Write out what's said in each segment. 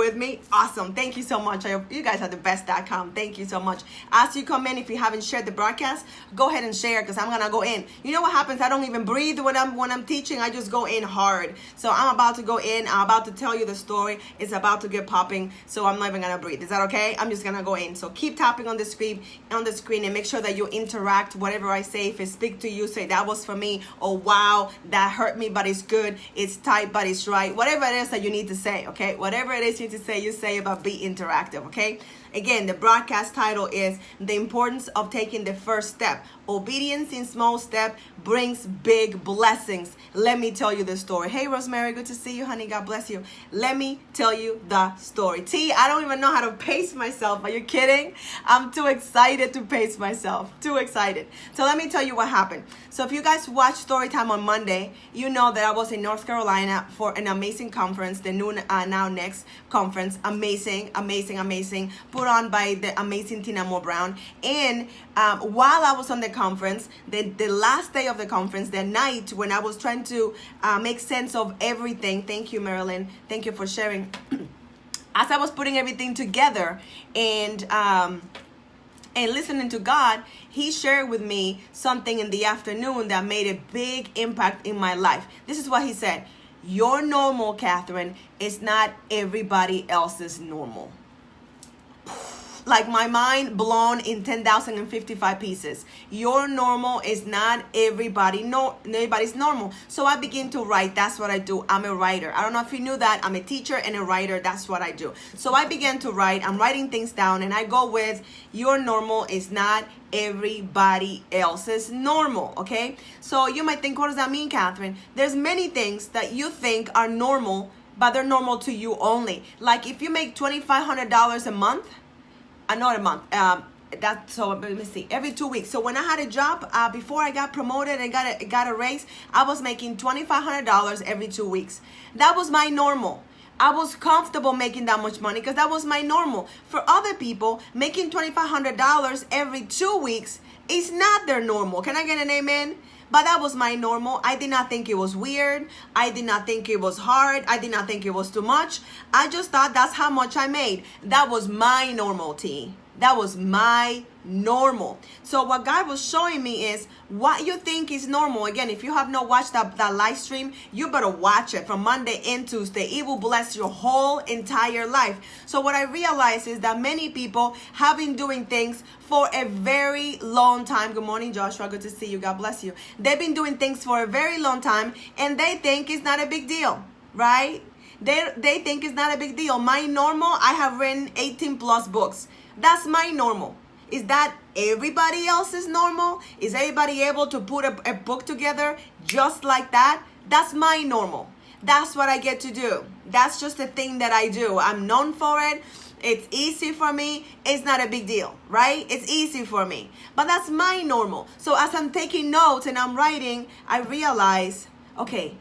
with me? Awesome. Thank you so much. You guys are the best.com. Thank you so much. As you come in, if you haven't shared the broadcast, go ahead and share because I'm gonna go in. You know what happens? I don't even breathe when I'm teaching. I just go in hard. So I'm about to go in. I'm about to tell you the story. It's about to get popping. So I'm not even gonna breathe. Is that okay? I'm just gonna go in. So keep tapping on the screen and make sure that you interact. Whatever I say, if it speaks to you, say that was for me. Oh wow, that hurt me, but it's good. It's tight, but it's right. Whatever it is that you need to say, okay? Whatever it is you need to say, you say about be interactive, okay? Again, the broadcast title is The Importance of Taking the First Step. Obedience in small step brings big blessings. Let me tell you the story. Hey, Rosemary, good to see you, honey. God bless you. Let me tell you the story. T, I don't even know how to pace myself. Are you kidding? I'm too excited to pace myself. Too excited. So let me tell you what happened. So if you guys watched Storytime on Monday, you know that I was in North Carolina for an amazing conference, the Noon Now Next conference. Amazing, amazing, amazing. Put on by the amazing Tina Moore Brown. And while I was on the conference, the last day of the conference, the night when I was trying to make sense of everything. Thank you, Marilyn. Thank you for sharing. As I was putting everything together and listening to God, he shared with me something in the afternoon that made a big impact in my life. This is what he said. Your normal, Catherine, is not everybody else's normal. Like my mind blown in 10,055 pieces. Your normal is not everybody's normal. So I begin to write. That's what I do. I'm a writer. I don't know if you knew that. I'm a teacher and a writer. That's what I do. So I began to write. I'm writing things down and I go with your normal is not everybody else's normal. Okay. So you might think, what does that mean, Catherine? There's many things that you think are normal, but they're normal to you only. Like if you make $2,500 a month, not a month. So let me see. Every 2 weeks. So when I had a job before I got promoted and got a raise, I was making $2,500 every 2 weeks. That was my normal. I was comfortable making that much money because that was my normal. For other people, making $2,500 every 2 weeks is not their normal. Can I get an amen? But that was my normal. I did not think it was weird. I did not think it was hard. I did not think it was too much. I just thought that's how much I made. That was my normal, T. That was my normal. So what God was showing me is what you think is normal. Again, if you have not watched that live stream, you better watch it from Monday and Tuesday. It will bless your whole entire life. So what I realized is that many people have been doing things for a very long time. Good morning, Joshua. Good to see you. God bless you. They've been doing things for a very long time and they think it's not a big deal, right? They think it's not a big deal. My normal, I have written 18 plus books. That's my normal. Is that everybody else's normal? Is everybody able to put a book together just like that? That's my normal. That's what I get to do. That's just a thing that I do. I'm known for it. It's easy for me. It's not a big deal, right? It's easy for me. But that's my normal. So as I'm taking notes and I'm writing, I realize, okay,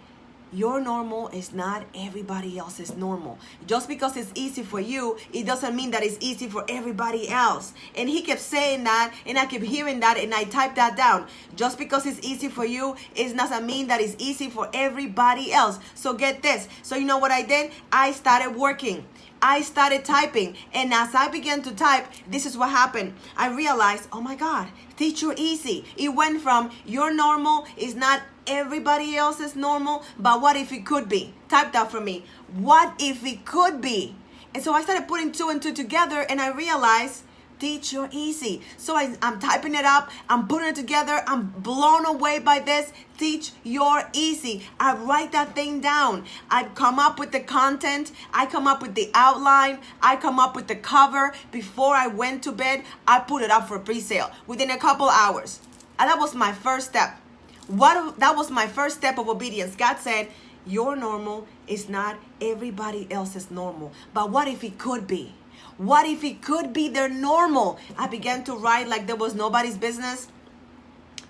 your normal is not everybody else's normal. Just because it's easy for you, it doesn't mean that it's easy for everybody else. And he kept saying that, and I kept hearing that, and I typed that down. Just because it's easy for you, it doesn't mean that it's easy for everybody else. So get this. So you know what I did? I started working. I started typing, and as I began to type, this is what happened. I realized, oh my God, teach you easy. It went from your normal is not everybody else's normal, but what if it could be? Type that for me. What if it could be? And so I started putting two and two together, and I realized, teach your easy. So I'm typing it up. I'm putting it together. I'm blown away by this. Teach your easy. I write that thing down. I come up with the content. I come up with the outline. I come up with the cover. Before I went to bed, I put it up for pre-sale within a couple hours. And that was my first step. That was my first step of obedience. God said, your normal is not everybody else's normal. But what if it could be? What if it could be their normal? I began to write like there was nobody's business.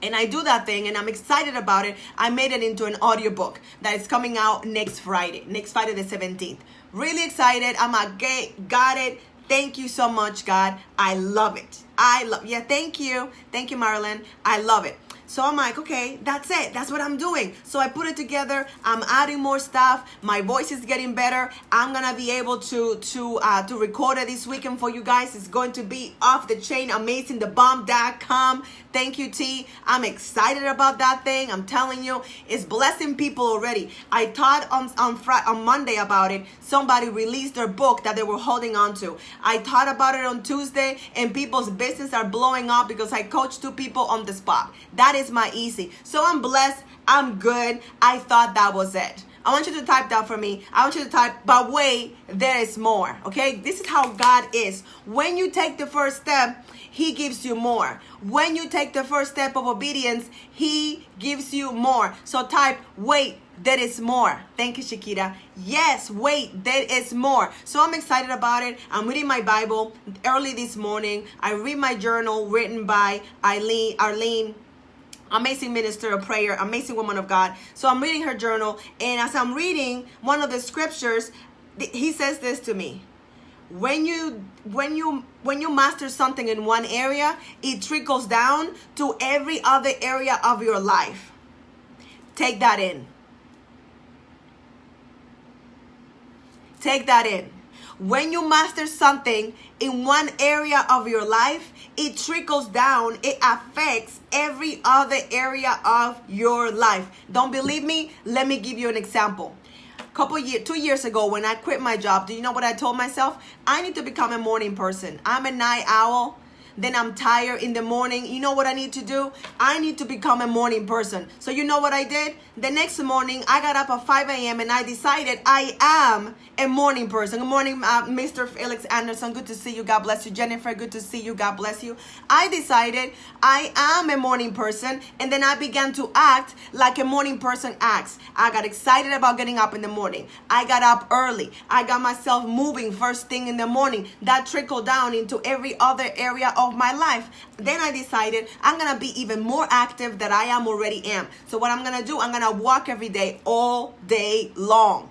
And I do that thing and I'm excited about it. I made it into an audiobook that is coming out next Friday the 17th. Really excited. Got it. Thank you so much, God. I love it. Thank you. Thank you, Marilyn. I love it. So I'm like, okay, that's it. That's what I'm doing. So I put it together. I'm adding more stuff. My voice is getting better. I'm gonna be able to record it this weekend for you guys. It's going to be off the chain, amazing. Thebomb.com. Thank you, T. I'm excited about that thing. I'm telling you, it's blessing people already. I taught on Monday about it. Somebody released their book that they were holding on to. I taught about it on Tuesday, and people's business are blowing up because I coached 2 people on the spot. That is my easy. So I'm blessed. I'm good. I thought that was it. I want you to type that for me. I want you to type, but wait, there is more. Okay? This is how God is. When you take the first step, He gives you more. When you take the first step of obedience, He gives you more. So type, wait, there is more. Thank you, Shakira. Yes, wait, there is more. So I'm excited about it. I'm reading my Bible early this morning. I read my journal written by Arlene, amazing minister of prayer, amazing woman of God. So I'm reading her journal, and as I'm reading one of the scriptures, he says this to me: when you master something in one area, it trickles down to every other area of your life. Take that in. Take that in. When you master something in one area of your life, it trickles down, it affects every other area of your life. Don't believe me? Let me give you an example. 2 years ago, when I quit my job, do you know what I told myself? I need to become a morning person. I'm a night owl. Then I'm tired in the morning. You know what I need to do? I need to become a morning person. So you know what I did? The next morning, I got up at 5 a.m. and I decided I am a morning person. Good morning, Mr. Felix Anderson. Good to see you. God bless you. Jennifer, good to see you. God bless you. I decided I am a morning person, and then I began to act like a morning person acts. I got excited about getting up in the morning. I got up early. I got myself moving first thing in the morning. That trickled down into every other area of my life. Then I decided I'm gonna be even more active than I already am. So what I'm gonna do, I'm gonna walk every day, all day long.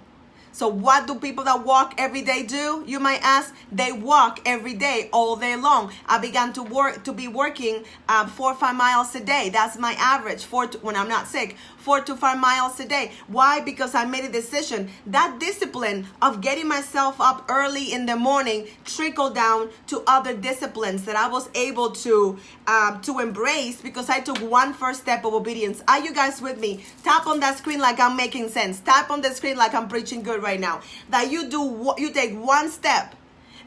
So what do people that walk every day do? You might ask. They walk every day, all day long. I began to be working 4 or 5 miles a day. That's my average. When I'm not sick, 4 to 5 miles a day. Why? Because I made a decision. That discipline of getting myself up early in the morning trickled down to other disciplines that I was able to embrace because I took one first step of obedience. Are you guys with me? Tap on that screen like I'm making sense. Tap on the screen like I'm preaching good right now. That you take one step.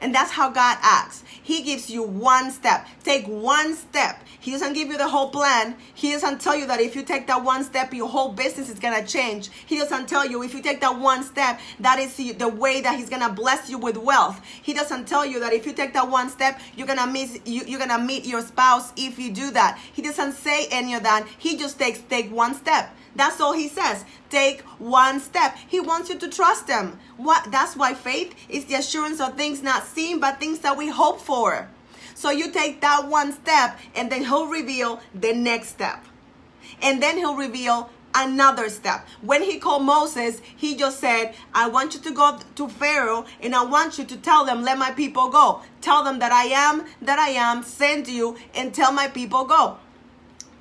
And that's how God acts. He gives you one step. Take one step. He doesn't give you the whole plan. He doesn't tell you that if you take that one step, your whole business is going to change. He doesn't tell you if you take that one step, that is the way that He's going to bless you with wealth. He doesn't tell you that if you take that one step, you're going to meet your spouse if you do that. He doesn't say any of that. He just take one step. That's all He says. Take one step. He wants you to trust Him. That's why faith is the assurance of things not seen, but things that we hope for. So you take that one step, and then He'll reveal the next step. And then He'll reveal another step. When He called Moses, He just said, I want you to go to Pharaoh, and I want you to tell them, let my people go. Tell them that I am, send you, and tell my people go.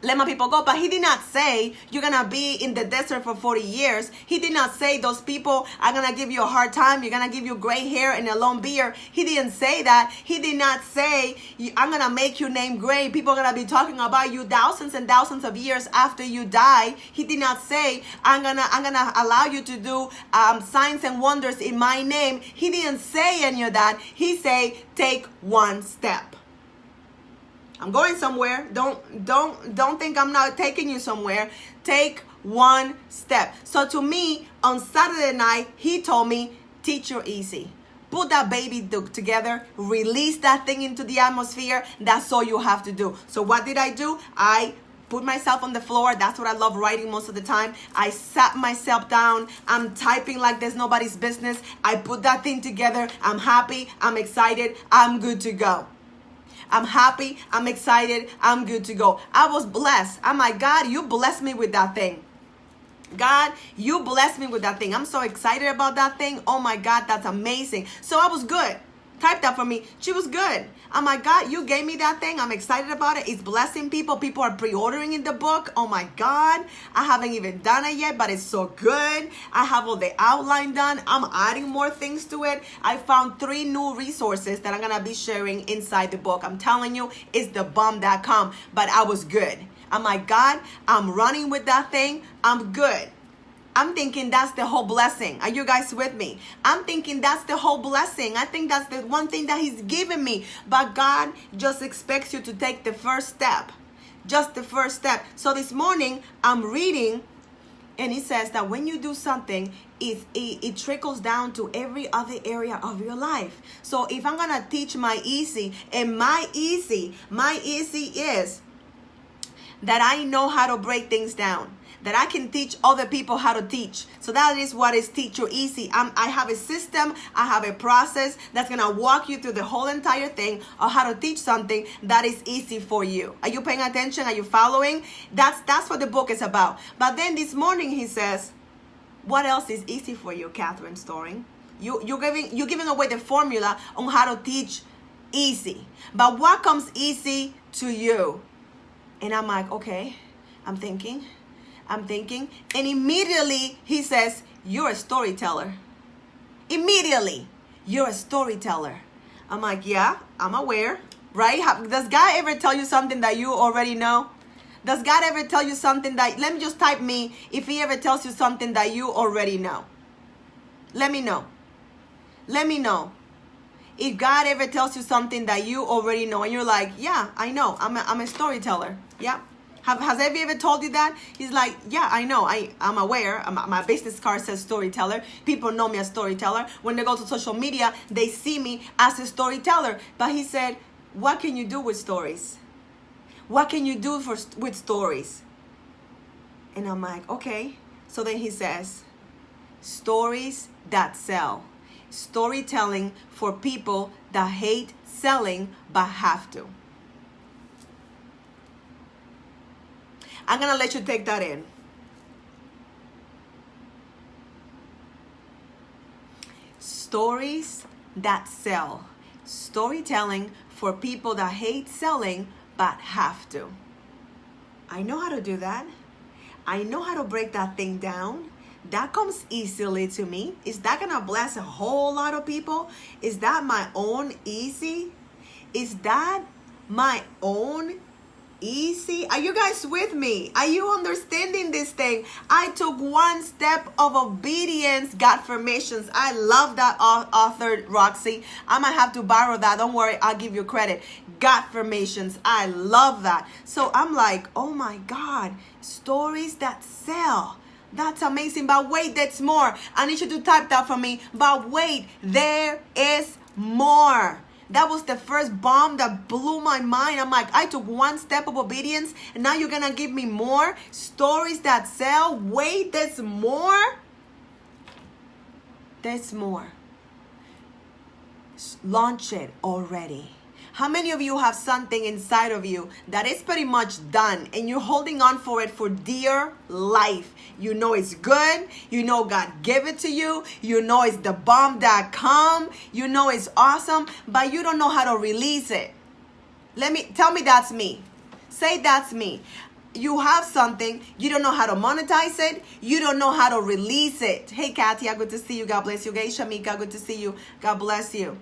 Let my people go. But He did not say you're going to be in the desert for 40 years. He did not say those people are going to give you a hard time. You're going to give you gray hair and a long beard. He didn't say that. He did not say, I'm going to make your name great. People are going to be talking about you thousands and thousands of years after you die. He did not say, I'm going to allow you to do signs and wonders in my name. He didn't say any of that. He said, take one step. I'm going somewhere. Don't think I'm not taking you somewhere. Take one step. So to me, on Saturday night, He told me, teach your easy. Put that baby together. Release that thing into the atmosphere. That's all you have to do. So what did I do? I put myself on the floor. That's what I love writing most of the time. I sat myself down. I'm typing like there's nobody's business. I put that thing together. I'm happy. I'm excited. I'm good to go. I'm happy. I'm excited. I'm good to go. I was blessed. I'm like, God, you blessed me with that thing. God, you blessed me with that thing. I'm so excited about that thing. Oh my God, that's amazing. So I was good. Type that for me. She was good. I'm like, God, you gave me that thing. I'm excited about it. It's blessing people. People are pre-ordering in the book. Oh my God. I haven't even done it yet, but it's so good. I have all the outline done. I'm adding more things to it. I found 3 new resources that I'm going to be sharing inside the book. I'm telling you, it's thebomb.com, but I was good. I'm like, God, I'm running with that thing. I'm good. I'm thinking that's the whole blessing. Are you guys with me? I'm thinking that's the whole blessing. I think that's the one thing that he's given me. But God just expects you to take the first step. Just the first step. So this morning, I'm reading, and it says that when you do something, it trickles down to every other area of your life. So if I'm going to teach my easy, and my easy is that I know how to break things down, that I can teach other people how to teach. So that is what is Teach You Easy. I have a system, I have a process that's going to walk you through the whole entire thing of how to teach something that is easy for you. Are you paying attention? Are you following? That's what the book is about. But then this morning he says, what else is easy for you, Catherine Storing? You're giving away the formula on how to teach easy. But what comes easy to you? And I'm like, okay, I'm thinking. And immediately he says, you're a storyteller. Immediately, you're a storyteller. I'm like, yeah, I'm aware, right? Does God ever tell you something that you already know? Does God ever tell you something that, let me just type me, if he ever tells you something that you already know. Let me know. Let me know. If God ever tells you something that you already know, and you're like, yeah, I know, I'm a storyteller. Yeah. Has Evie ever told you that? He's like, yeah, I know. I'm aware. My business card says storyteller. People know me as storyteller. When they go to social media, they see me as a storyteller. But he said, what can you do with stories? What can you do with stories? And I'm like, okay. So then he says, stories that sell. Storytelling for people that hate selling but have to. I'm going to let you take that in. Stories that sell. Storytelling for people that hate selling but have to. I know how to do that. I know how to break that thing down. That comes easily to me. Is that going to bless a whole lot of people? Is that my own easy? Is that my own easy? Are you guys with me? Are you understanding this thing? I took one step of obedience, got formations. I love that author, Roxy. I might have to borrow that. Don't worry, I'll give you credit. Got formations. I love that. So I'm like, oh my God, stories that sell. That's amazing. But wait, that's more. I need you to type that for me. But wait, there is more. That was the first bomb that blew my mind. I'm like, I took one step of obedience, and now you're going to give me more stories that sell. Wait, there's more. There's more. Launch it already. How many of you have something inside of you that is pretty much done and you're holding on for it for dear life? You know it's good. You know God gave it to you. You know it's thebomb.com. You know it's awesome, but you don't know how to release it. Tell me that's me. Say that's me. You have something, you don't know how to monetize it, you don't know how to release it. Hey, Katia, good to see you. God bless you. Hey, Shamika, good to see you. God bless you.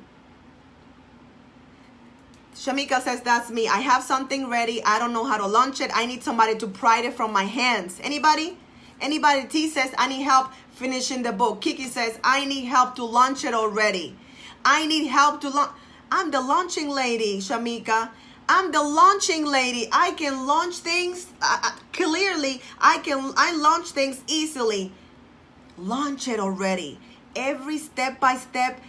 Shamika says, that's me. I have something ready. I don't know how to launch it. I need somebody to pry it from my hands. Anybody? Anybody? T says, I need help finishing the book. Kiki says, I need help to launch it already. I need help to launch. I'm the launching lady, Shamika. I'm the launching lady. I can launch things clearly. I launch things easily. Launch it already. Every step-by-step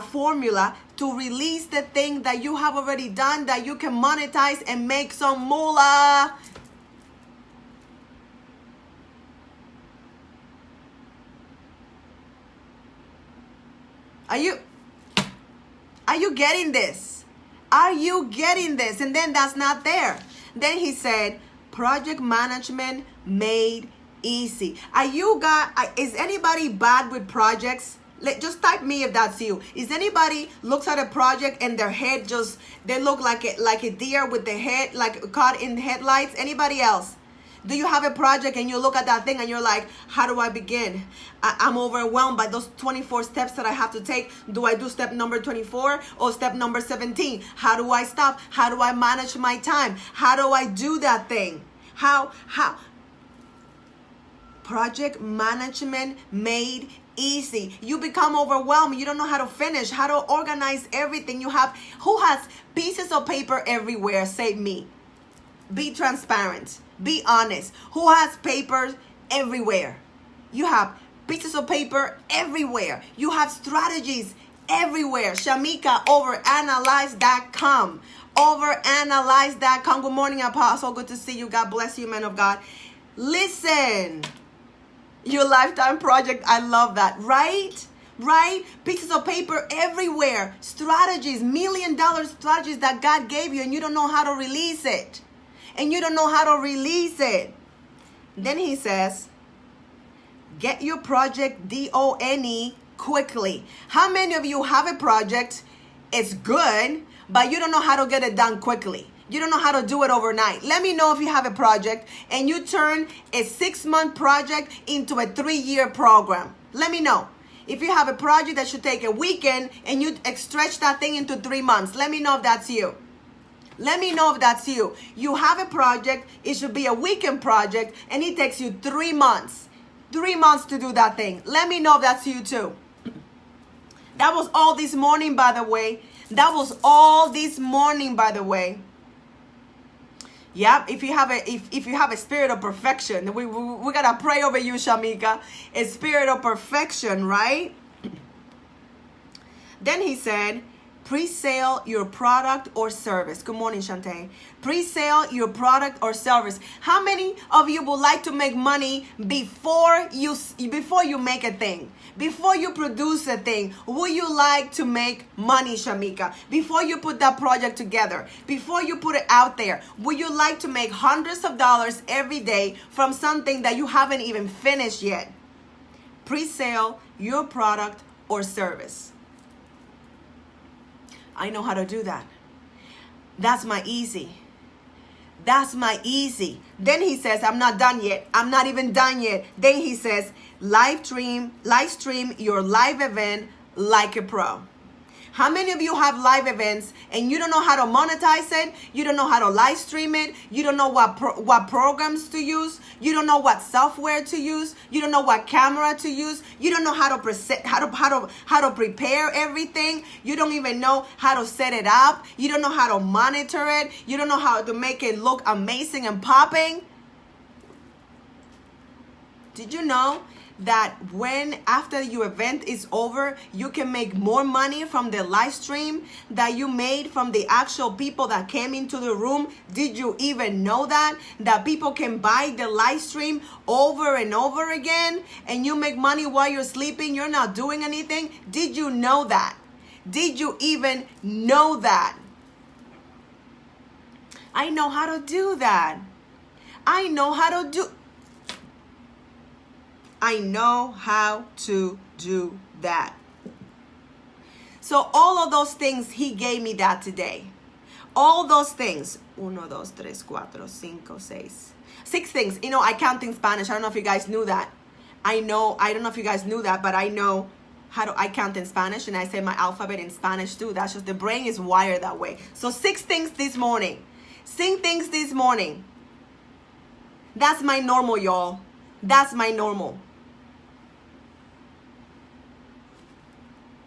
formula to release the thing that you have already done that you can monetize and make some moolah. Are you getting this? Are you getting this? And then that's not there. Then he said, project management made easy. Is anybody bad with projects? Just type me if that's you. Is anybody looks at a project and their head just, they look like a deer with the head like caught in headlights? Anybody else? Do you have a project and you look at that thing and you're like, how do I begin? I'm overwhelmed by those 24 steps that I have to take. Do I do step number 24 or step number 17? How do I stop? How do I manage my time? How do I do that thing? How? Project management made easy. You become overwhelmed. You don't know how to finish, how to organize everything. Who has pieces of paper everywhere? Say me. Be transparent. Be honest. Who has papers everywhere? You have pieces of paper everywhere. You have strategies everywhere. Shamika, overanalyze.com. Overanalyze.com. Good morning, Apostle. Good to see you. God bless you, man of God. Listen. Your lifetime project. I love that. Right? Pieces of paper everywhere. Strategies, $1 million strategies that God gave you and you don't know how to release it. Then he says, get your project done quickly. How many of you have a project? It's good, but you don't know how to get it done quickly. You don't know how to do it overnight. Let me know if you have a project and you turn a 6-month project into a 3-year program. Let me know. If you have a project that should take a weekend and you stretch that thing into 3 months, let me know if that's you. You have a project, it should be a weekend project, and it takes you 3 months. 3 months to do that thing. Let me know if that's you too. That was all this morning, by the way. Yep, if you have a spirit of perfection, we gotta pray over you, Shamika. A spirit of perfection, right? Then he said, pre-sale your product or service. Good morning, Shantae. Pre-sale your product or service. How many of you would like to make money before you make a thing? Before you produce a thing, would you like to make money, Shamika? Before you put that project together, before you put it out there, would you like to make hundreds of dollars every day from something that you haven't even finished yet? Pre-sale your product or service. I know how to do that. That's my easy. Then he says, I'm not done yet. I'm not even done yet. Then he says, live stream your live event like a pro. How many of you have live events and you don't know how to monetize it? You don't know how to live stream it. You don't know what programs to use. You don't know what software to use. You don't know what camera to use. You don't know how to present, how to prepare everything. You don't even know how to set it up. You don't know how to monitor it. You don't know how to make it look amazing and popping. Did you know that after your event is over, you can make more money from the live stream that you made from the actual people that came into the room? Did you even know that people can buy the live stream over and over again and you make money while you're sleeping? You're not doing anything. Did you know that? Did you even know that? I know how to do that. I know how to do that. So all of those things, he gave me that today. All those things. 1, 2, 3, 4, 5, 6. 6 things. You know, I count in Spanish. I don't know if you guys knew that. I don't know if you guys knew that, but I know I count in Spanish and I say my alphabet in Spanish too. That's just the brain is wired that way. So 6 things this morning. 6 things this morning. That's my normal, y'all. That's my normal.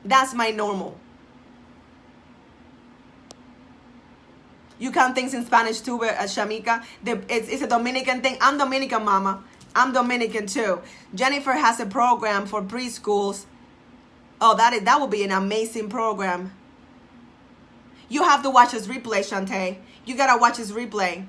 That's my normal. You count things in Spanish too, Shamika. It's a Dominican thing. I'm Dominican, mama. I'm Dominican too. Jennifer has a program for preschools. Oh, that would be an amazing program. You have to watch this replay, Shantae. You gotta watch this replay.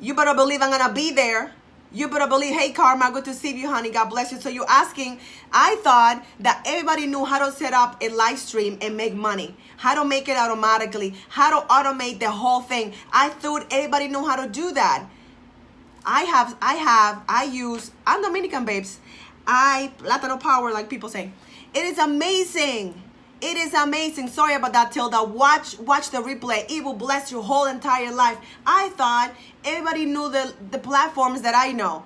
You better believe I'm gonna be there. You better believe. Hey, Karma, good to see you, honey. God bless you. So you're asking, I thought that everybody knew how to set up a live stream and make money, how to make it automatically, how to automate the whole thing. I thought everybody knew how to do that. I'm Dominican, babes. Platano power, like people say. It is amazing. It is amazing. Sorry about that, Tilda. Watch the replay. It will bless your whole entire life. I thought everybody knew the platforms that I know.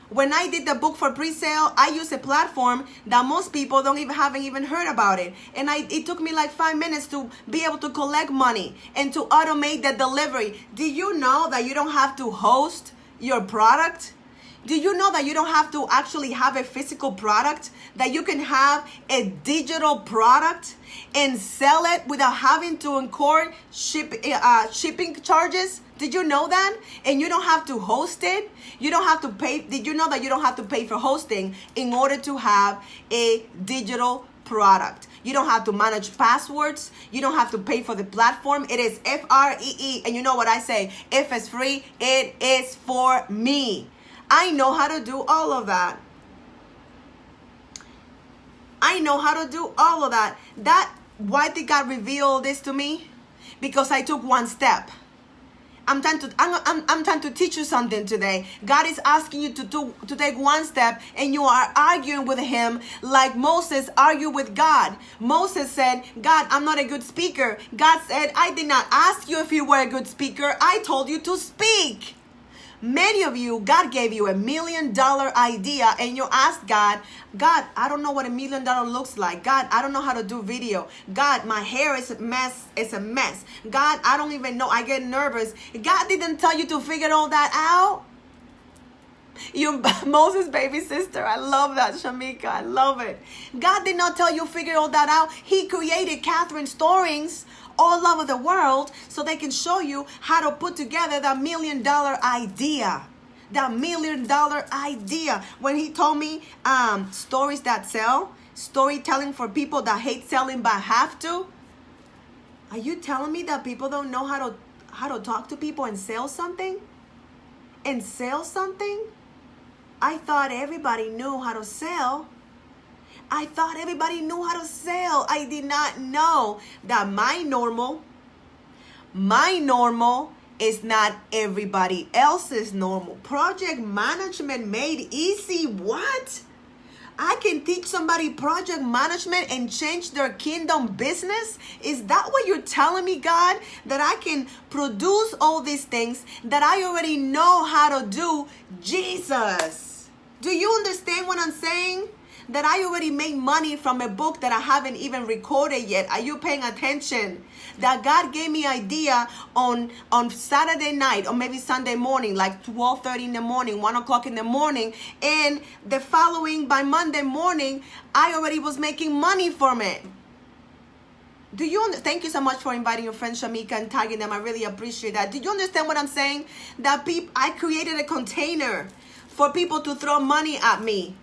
When I did the book for pre-sale, I used a platform that most people haven't even heard about it. And it took me like 5 minutes to be able to collect money and to automate the delivery. Do you know that you don't have to host your product? Do you know that you don't have to actually have a physical product? That you can have a digital product and sell it without having to incur shipping charges? Did you know that? And you don't have to host it. You don't have to pay. Did you know that you don't have to pay for hosting in order to have a digital product? You don't have to manage passwords. You don't have to pay for the platform. It is free. And you know what I say? If it's free, it is for me. I know how to do all of that. I know how to do all of that. Why did God reveal this to me? Because I took one step. I'm trying to teach you something today. God is asking you to take one step, and you are arguing with him like Moses argued with God. Moses said, God, I'm not a good speaker. God said, I did not ask you if you were a good speaker. I told you to speak. Many of you, God gave you $1 million idea, and you asked God, I don't know what $1 million looks like. God, I don't know how to do video. God, my hair is a mess. It's a mess. God, I don't even know. I get nervous. God didn't tell you to figure all that out. You Moses' baby sister. I love that, Shamika. I love it. God did not tell you to figure all that out. He created Catherine Storings all over the world so they can show you how to put together that $1 million idea. That $1 million idea. When he told me stories that sell, storytelling for people that hate selling but have to. Are you telling me that people don't know how to talk to people and sell something? And sell something? I thought everybody knew how to sell. I thought everybody knew how to sell. I did not know that my normal is not everybody else's normal. Project management made easy. What? I can teach somebody project management and change their kingdom business? Is that what you're telling me, God? That I can produce all these things that I already know how to do? Jesus. Do you understand what I'm saying? That I already make money from a book that I haven't even recorded yet. Are you paying attention? That God gave me idea on Saturday night or maybe Sunday morning, like 12:30 in the morning, 1 o'clock in the morning. And the following, by Monday morning, I already was making money from it. Thank you so much for inviting your friend Shamika and tagging them. I really appreciate that. Do you understand what I'm saying? That I created a container for people to throw money at me.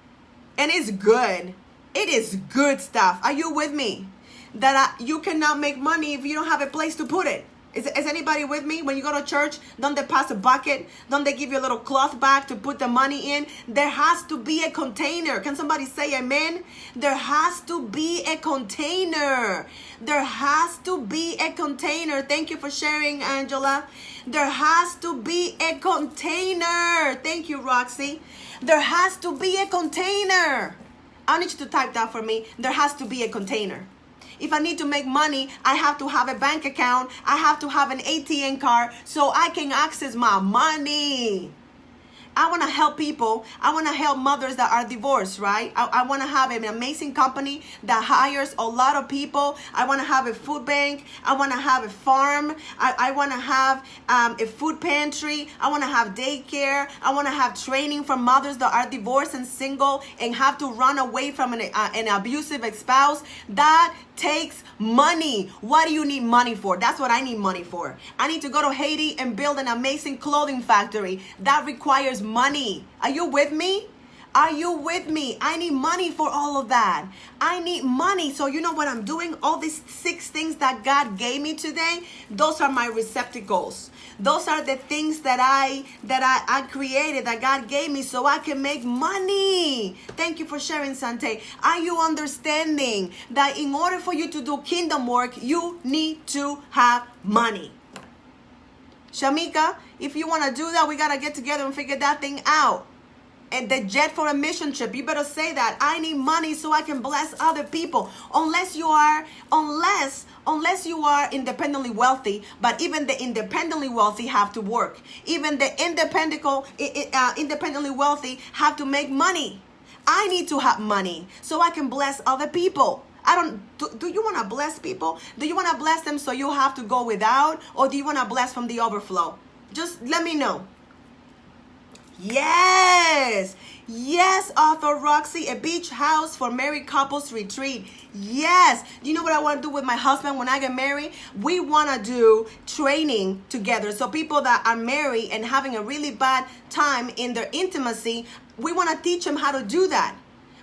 And it's good. It is good stuff. Are you with me? That you cannot make money if you don't have a place to put it. Is anybody with me? When you go to church, don't they pass a bucket? Don't they give you a little cloth bag to put the money in? There has to be a container. Can somebody say amen? There has to be a container. There has to be a container. Thank you for sharing, Angela. There has to be a container. Thank you, Roxy. There has to be a container. I need you to type that for me. There has to be a container. If I need to make money, I have to have a bank account. I have to have an ATM card so I can access my money. I want to help people. I want to help mothers that are divorced, right? I want to have an amazing company that hires a lot of people. I want to have a food bank. I want to have a farm. I want to have a food pantry. I want to have daycare. I want to have training for mothers that are divorced and single and have to run away from an abusive spouse. That takes money. What do you need money for? That's what I need money for. I need to go to Haiti and build an amazing clothing factory. That requires money. Are you with me? Are you with me? I need money for all of that. I need money. So you know what I'm doing? All these 6 things that God gave me today, those are my receptacles. Those are the things that I created, that God gave me so I can make money. Thank you for sharing, Sante. Are you understanding that in order for you to do kingdom work, you need to have money? Shamika, if you want to do that, we got to get together and figure that thing out. the jet for a mission trip. You better say that. I need money so I can bless other people. Unless you are independently wealthy, but even the independently wealthy have to work. Even the independently wealthy have to make money. I need to have money so I can bless other people. Do you want to bless people? Do you want to bless them so you have to go without? Or do you want to bless from the overflow? Just let me know. Yes, author Roxy, a beach house for married couples retreat. Yes. Do you know what I want to do with my husband when I get married? We want to do training together. So people that are married and having a really bad time in their intimacy, we want to teach them how to do that.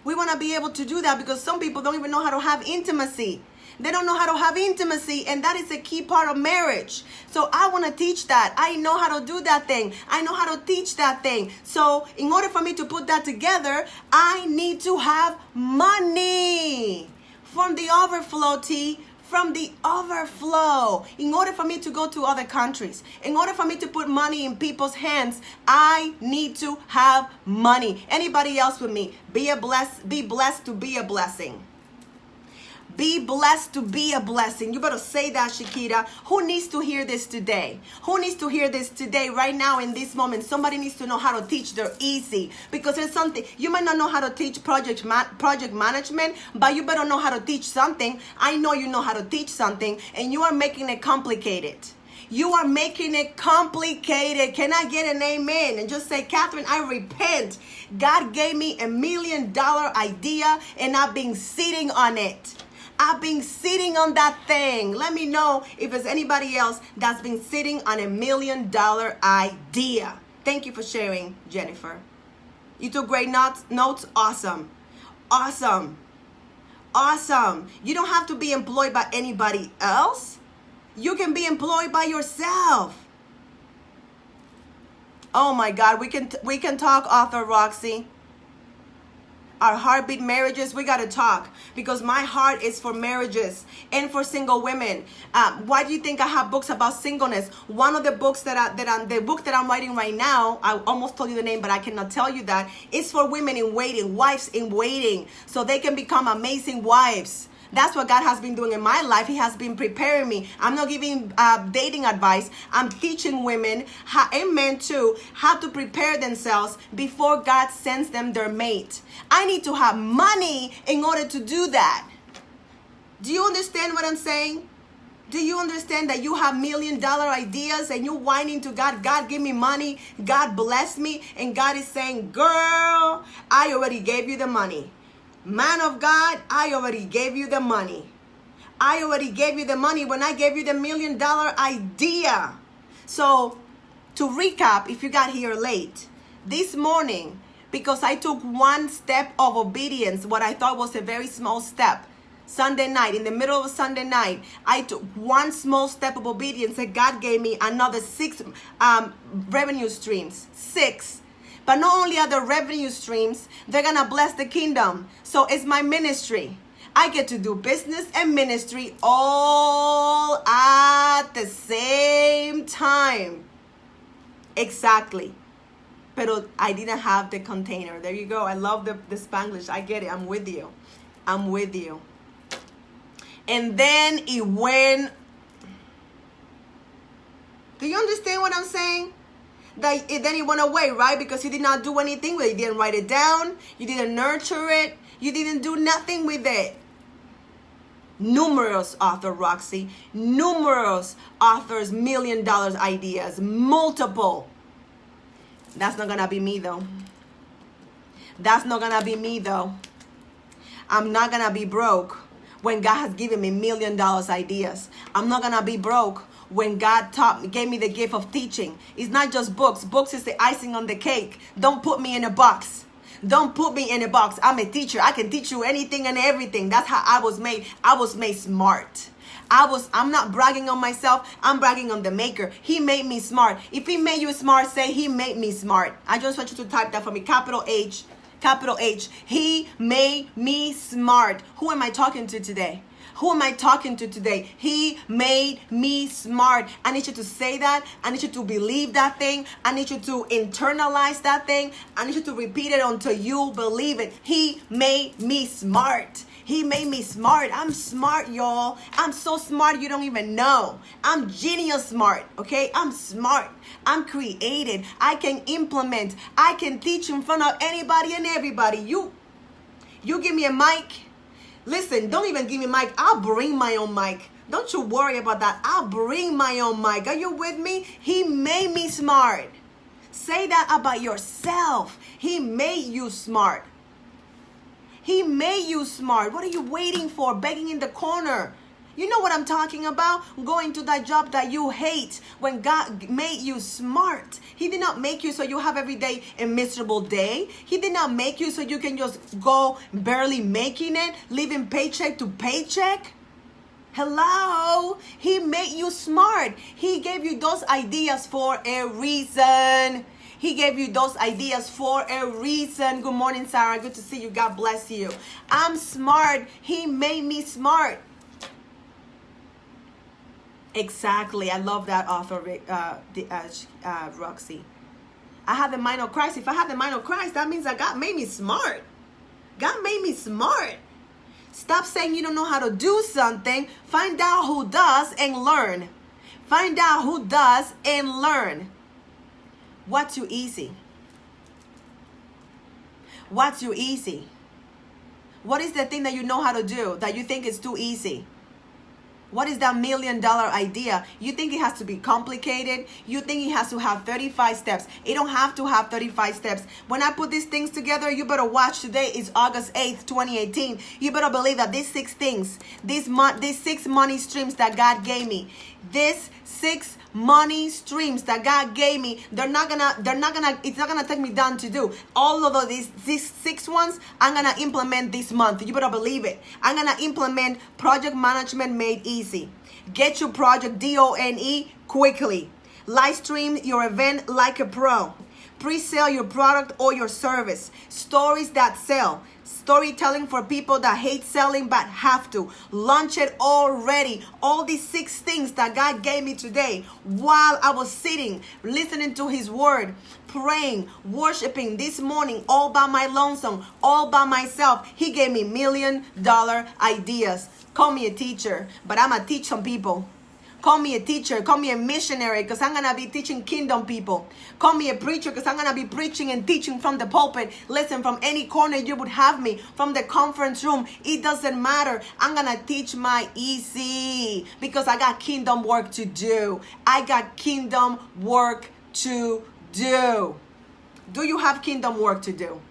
We want to be able to do that because some people don't even know how to have intimacy. They don't know how to have intimacy, and that is a key part of marriage. So I want to teach that. I know how to do that thing. I know how to teach that thing. So in order for me to put that together, I need to have money from the overflow, from the overflow. In order for me to go to other countries, in order for me to put money in people's hands, I need to have money. Anybody else with me? Be blessed to be a blessing. Be blessed to be a blessing. You better say that, Shakita. Who needs to hear this today? Who needs to hear this today, right now, in this moment? Somebody needs to know how to teach their easy. Because there's something, you might not know how to teach project management, but you better know how to teach something. I know you know how to teach something, and you are making it complicated. You are making it complicated. Can I get an amen? And just say, Catherine, I repent. God gave me $1 million idea, and I've been sitting on it. I've been sitting on that thing. Let me know if there's anybody else that's been sitting on $1 million idea. Thank you for sharing, Jennifer. You took great notes. Awesome. You don't have to be employed by anybody else. You can be employed by yourself. Oh my God, we can talk, author Roxy. Our heartbeat marriages, we got to talk, because my heart is for marriages and for single women. Why do you think I have books about singleness? One of the books the book that I'm writing right now, I almost told you the name, but I cannot tell you that, is for women in waiting, wives in waiting, so they can become amazing wives. That's what God has been doing in my life. He has been preparing me. I'm not giving dating advice. I'm teaching women, amen, too, how to prepare themselves before God sends them their mate. I need to have money in order to do that. Do you understand what I'm saying? Do you understand that you have $1 million ideas and you're whining to God, God, give me money, God bless me, and God is saying, girl, I already gave you the money. Man of God, I already gave you the money. I already gave you the money when I gave you the $1 million idea. So to recap, if you got here late, this morning, because I took one step of obedience, what I thought was a very small step, Sunday night, in the middle of Sunday night, I took one small step of obedience, and God gave me another 6 revenue streams. 6. But not only are the revenue streams, they're going to bless the kingdom. So it's my ministry. I get to do business and ministry all at the same time. Exactly. Pero I didn't have the container. There you go. I love the Spanglish. I get it. I'm with you. And then it went. Do you understand what I'm saying? Then it went away, right? Because you did not do anything with it. You didn't write it down. You didn't nurture it. You didn't do nothing with it. Numerous author Roxy. Numerous authors, $1 million ideas. Multiple. That's not going to be me, though. I'm not going to be broke when God has given me $1 million ideas. I'm not going to be broke when God gave me the gift of teaching. It's not just books. Books is the icing on the cake. Don't put me in a box. I'm a teacher. I can teach you anything and everything. That's how I was made. I was made smart. I'm not bragging on myself. I'm bragging on the maker. He made me smart. If he made you smart, say he made me smart. I just want you to type that for me. Capital H. He made me smart. Who am I talking to today? Who am I talking to today? He made me smart. I need you to say that. I need you to believe that thing. I need you to internalize that thing. I need you to repeat it until you believe it. He made me smart. He made me smart. I'm smart, y'all. I'm so smart you don't even know. I'm genius smart, okay? I'm smart. I'm creative. I can implement. I can teach in front of anybody and everybody. You give me a mic. Listen, don't even give me a mic. I'll bring my own mic. Don't you worry about that. I'll bring my own mic. Are you with me? He made me smart. Say that about yourself. He made you smart. He made you smart. What are you waiting for? Begging in the corner. You know what I'm talking about? Going to that job that you hate when God made you smart. He did not make you so you have every day a miserable day. He did not make you so you can just go barely making it, living paycheck to paycheck. Hello? He made you smart. He gave you those ideas for a reason. He gave you those ideas for a reason. Good morning, Sarah. Good to see you. God bless you. I'm smart. He made me smart. Exactly. I love that author, Roxy. I have the mind of Christ. If I have the mind of Christ, that means that God made me smart. God made me smart. Stop saying you don't know how to do something. Find out who does and learn. Find out who does and learn. What's too easy? What's too easy? What is the thing that you know how to do that you think is too easy? What is that $1 million idea? You think it has to be complicated? You think it has to have 35 steps? It don't have to have 35 steps. When I put these things together, you better watch. Today is August 8th, 2018. You better believe that these 6 things, these 6 money streams that God gave me, these 6 money streams that God gave me, it's not gonna take me down to do. All of these 6 ones, I'm gonna implement this month. You better believe it. I'm gonna implement project management made easy. Get your project DONE quickly. Live stream your event like a pro. Pre-sell your product or your service. Stories that sell. Storytelling for people that hate selling but have to. Launch it already. All these 6 things that God gave me today while I was sitting, listening to His word, praying, worshiping this morning, all by my lonesome, all by myself. He gave me $1 million ideas. Call me a teacher, but I'm going to teach some people. Call me a teacher. Call me a missionary because I'm going to be teaching kingdom people. Call me a preacher because I'm going to be preaching and teaching from the pulpit. Listen, from any corner you would have me, from the conference room. It doesn't matter. I'm going to teach my easy because I got kingdom work to do. I got kingdom work to do. Do you have kingdom work to do?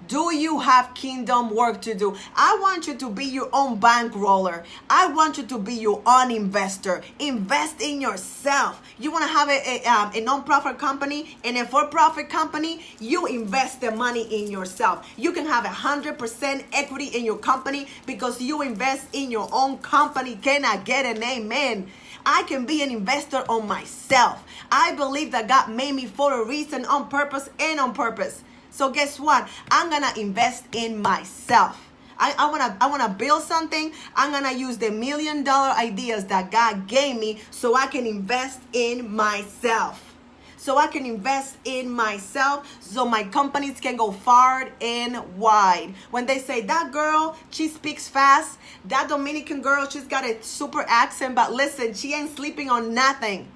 Do you have kingdom work to do? I want you to be your own bankroller. I want you to be your own investor. Invest in yourself. You want to have a non-profit company and a for-profit company? You invest the money in yourself. You can have 100% equity in your company because you invest in your own company. Can I get an amen? I can be an investor on myself. I believe that God made me for a reason, on purpose and on purpose. So guess what? I'm going to invest in myself. I want to build something. I'm going to use the $1 million ideas that God gave me so I can invest in myself. So I can invest in myself so my companies can go far and wide. When they say, that girl, she speaks fast. That Dominican girl, she's got a super accent. But listen, she ain't sleeping on nothing.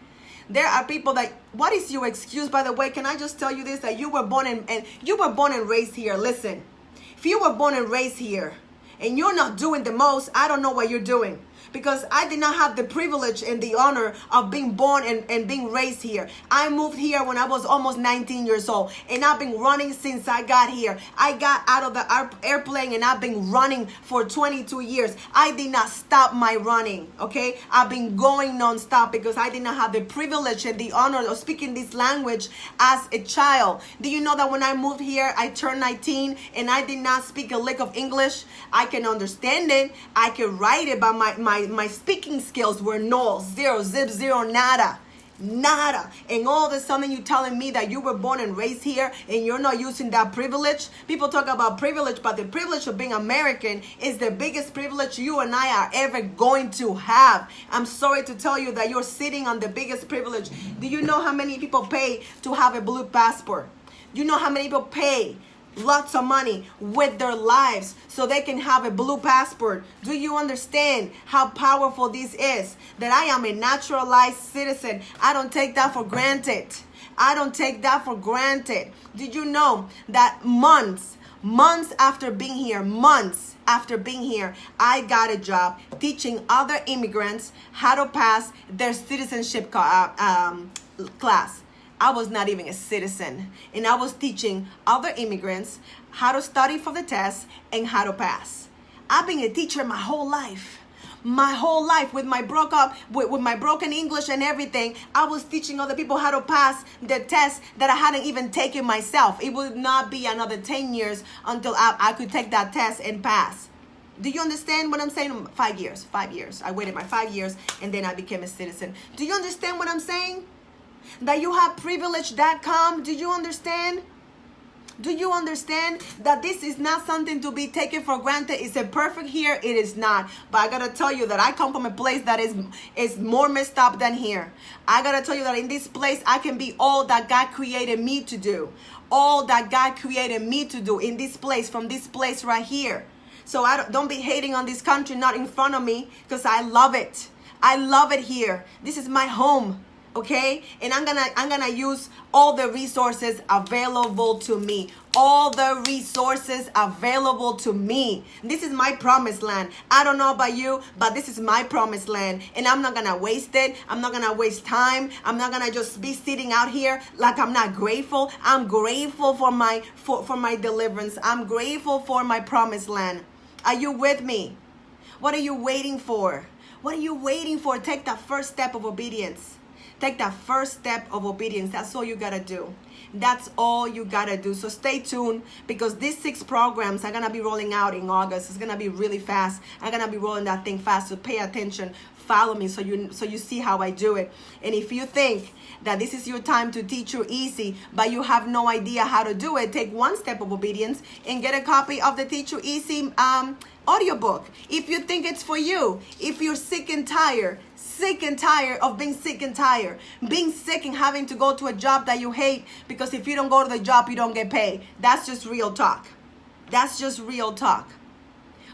There are people that, what is your excuse? By the way, can I just tell you this, that you were born and raised here. Listen, if you were born and raised here and you're not doing the most, I don't know what you're doing. Because I did not have the privilege and the honor of being born and being raised here. I moved here when I was almost 19 years old. And I've been running since I got here. I got out of the airplane and I've been running for 22 years. I did not stop my running, okay? I've been going nonstop because I did not have the privilege and the honor of speaking this language as a child. Do you know that when I moved here, I turned 19 and I did not speak a lick of English? I can understand it. I can write it, but my speaking skills were null, zero, zip, zero, nada. Nada. And all of a sudden you're telling me that you were born and raised here and you're not using that privilege. People talk about privilege, but the privilege of being American is the biggest privilege you and I are ever going to have. I'm sorry to tell you that you're sitting on the biggest privilege. Do you know how many people pay to have a blue passport? You know how many people pay lots of money with their lives so they can have a blue passport? Do you understand how powerful this is? That I am a naturalized citizen. I don't take that for granted. I don't take that for granted. Did you know that months after being here, I got a job teaching other immigrants how to pass their citizenship class. I was not even a citizen, and I was teaching other immigrants how to study for the test and how to pass. I've been a teacher my whole life. With my broken English and everything, I was teaching other people how to pass the test that I hadn't even taken myself. It would not be another 10 years until I could take that test and pass. Do you understand what I'm saying? 5 years. I waited my 5 years and then I became a citizen. Do you understand what I'm saying? That you have privilege that come. Do you understand? Do you understand that this is not something to be taken for granted? Is it perfect here? It is not. But I gotta tell you that I come from a place that is more messed up than here. I gotta tell you that in this place I can be all that God created me to do. All that God created me to do in this place, from this place right here. So don't be hating on this country, not in front of me, because I love it. I love it here. This is my home. Okay, and I'm gonna use all the resources available to me. All the resources available to me. This is my promised land. I don't know about you, but this is my promised land, and I'm not gonna waste it. I'm not gonna waste time. I'm not gonna just be sitting out here like I'm not grateful. I'm grateful for my deliverance. I'm grateful for my promised land. Are you with me? What are you waiting for? What are you waiting for? Take that first step of obedience. Take that first step of obedience. That's all you gotta do. That's all you gotta do. So stay tuned, because these 6 programs are gonna be rolling out in August. It's gonna be really fast. I'm gonna be rolling that thing fast. So pay attention. Follow me so you see how I do it. And if you think that this is your time to teach you easy, but you have no idea how to do it, take one step of obedience and get a copy of the Teach You Easy audiobook. If you think it's for you, if you're sick and tired of being sick and tired, being sick and having to go to a job that you hate, because if you don't go to the job, you don't get paid. That's just real talk. That's just real talk.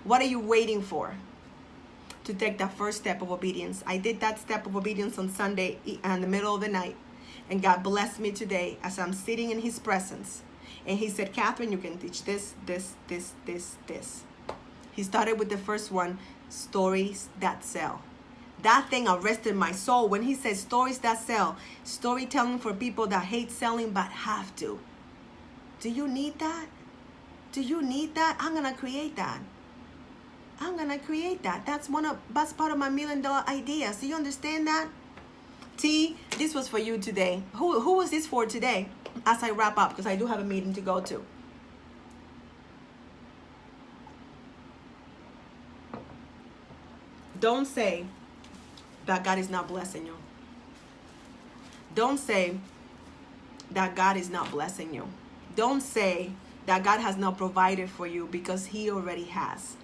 What are you waiting for to take that first step of obedience? I did that step of obedience on Sunday in the middle of the night, and God blessed me today as I'm sitting in His presence. And He said, Catherine, you can teach this. He started with the first one, stories that sell. That thing arrested my soul when He said stories that sell. Storytelling for people that hate selling but have to. Do you need that? Do you need that? I'm going to create that. That's part of my $1 million ideas. Do you understand that? T, this was for you today. Who was this for today? As I wrap up, because I do have a meeting to go to. Don't say that God is not blessing you. Don't say that God is not blessing you. Don't say that God has not provided for you, because He already has.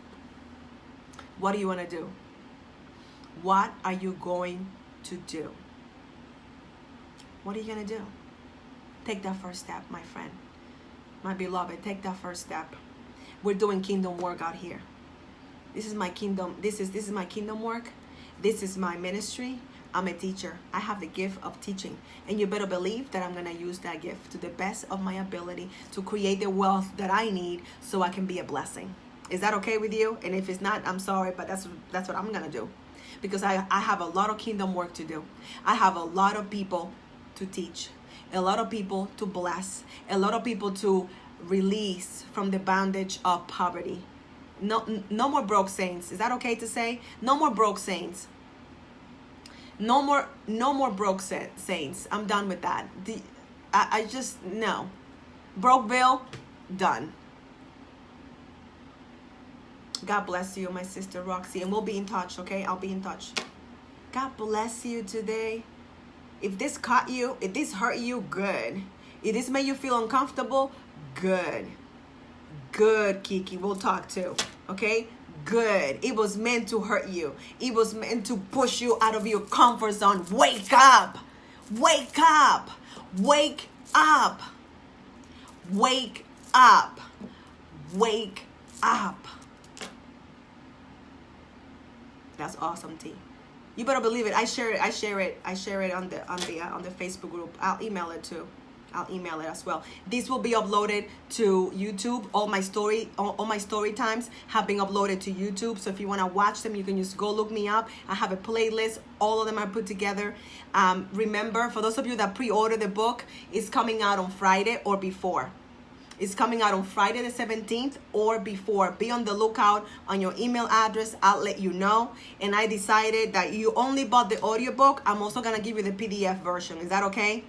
What do you want to do? What are you going to do? What are you going to do? Take that first step, my friend. My beloved, take that first step. We're doing kingdom work out here. This is my kingdom. This is my kingdom work. This is my ministry. I'm a teacher. I have the gift of teaching. And you better believe that I'm going to use that gift to the best of my ability to create the wealth that I need so I can be a blessing. Is that okay with you? And if it's not, I'm sorry, but that's what I'm going to do. Because I have a lot of kingdom work to do. I have a lot of people to teach. A lot of people to bless. A lot of people to release from the bondage of poverty. No more broke saints. Is that okay to say? No more broke saints. No more broke saints. I'm done with that. I just, no. Brokeville, done. God bless you, my sister Roxy. And we'll be in touch, okay? I'll be in touch. God bless you today. If this caught you, if this hurt you, good. If this made you feel uncomfortable, good. Good, Kiki. We'll talk too. Okay? Good. It was meant to hurt you. It was meant to push you out of your comfort zone. Wake up. Wake up. Wake up. Wake up. Wake up. That's awesome, T. You better believe it. I share it on the Facebook group. I'll email it too. I'll email it as well. This will be uploaded to YouTube. All my story times have been uploaded to YouTube. So if you want to watch them, you can just go look me up. I have a playlist. All of them are put together. Remember, for those of you that pre-order the book, it's coming out on Friday or before. It's coming out on Friday the 17th or before. Be on the lookout on your email address. I'll let you know. And I decided that you only bought the audiobook. I'm also going to give you the PDF version. Is that okay?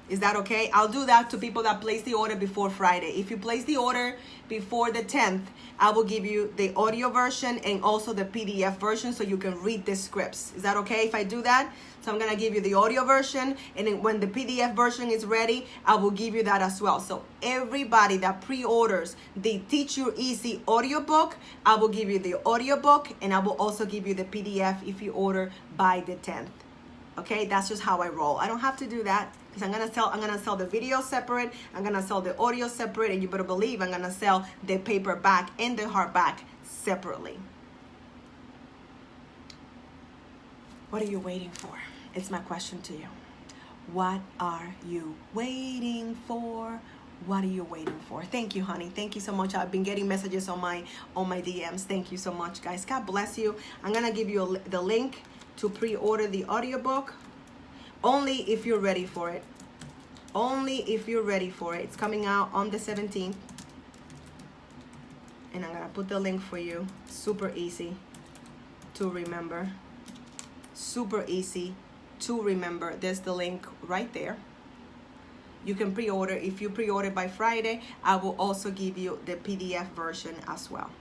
Is that okay? I'll do that to people that place the order before Friday. If you place the order before the 10th, I will give you the audio version and also the PDF version so you can read the scripts. Is that okay if I do that? So I'm going to give you the audio version, and then when the PDF version is ready, I will give you that as well. So everybody that pre-orders the Teach Your Easy audiobook, I will give you the audiobook, and I will also give you the PDF if you order by the 10th. Okay, that's just how I roll. I don't have to do that. I'm gonna sell the video separate. I'm gonna sell the audio separate, and you better believe I'm gonna sell the paperback and the hardback separately. What are you waiting for? It's my question to you. What are you waiting for? What are you waiting for? Thank you, honey. Thank you so much. I've been getting messages on my DMs. Thank you so much, guys. God bless you. I'm gonna give you the link to pre-order the audiobook. Only if you're ready for it. Only if you're ready for it. It's coming out on the 17th. And I'm going to put the link for you. Super easy to remember. Super easy to remember. There's the link right there. You can pre-order. If you pre-order by Friday, I will also give you the PDF version as well.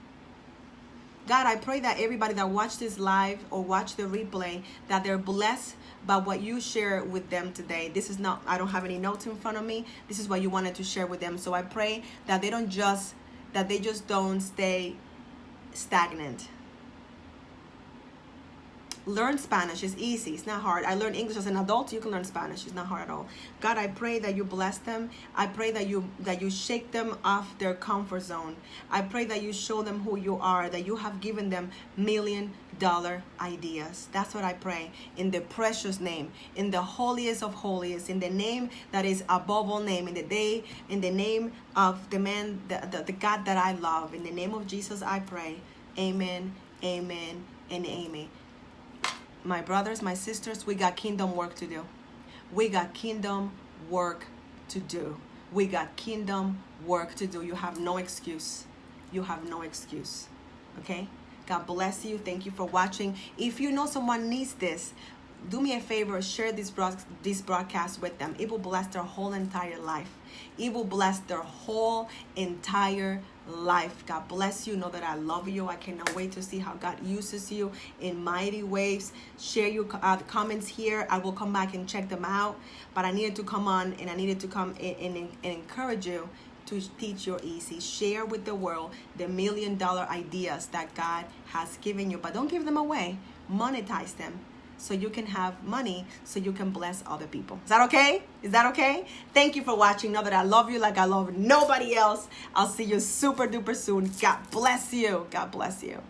God, I pray that everybody that watched this live or watch the replay, that they're blessed by what you share with them today. This is not, I don't have any notes in front of me. This is what you wanted to share with them. So I pray that they just don't stay stagnant. Learn Spanish. It's easy. It's not hard. I learned English as an adult. You can learn Spanish. It's not hard at all. God, I pray that you bless them. I pray that you shake them off their comfort zone. I pray that you show them who you are, that you have given them $1 million ideas. That's what I pray in the precious name, in the holiest of holiest, in the name that is above all name, in the name of the man, the God that I love. In the name of Jesus, I pray. Amen, amen, and amen. My brothers, my sisters, we got kingdom work to do. We got kingdom work to do. We got kingdom work to do. You have no excuse. You have no excuse. Okay? God bless you. Thank you for watching. If you know someone needs this, do me a favor, share this broadcast with them. It will bless their whole entire life. It will bless their whole entire life. God bless you. Know that I love you. I cannot wait to see how God uses you in mighty ways. Share your comments here. I will come back and check them out. But I needed to come on, and I needed to come and encourage you to teach your easy. Share with the world the $1 million ideas that God has given you. But don't give them away. Monetize them, so you can have money, so you can bless other people. Is that okay? Is that okay? Thank you for watching. Know that I love you like I love nobody else. I'll see you super duper soon. God bless you. God bless you.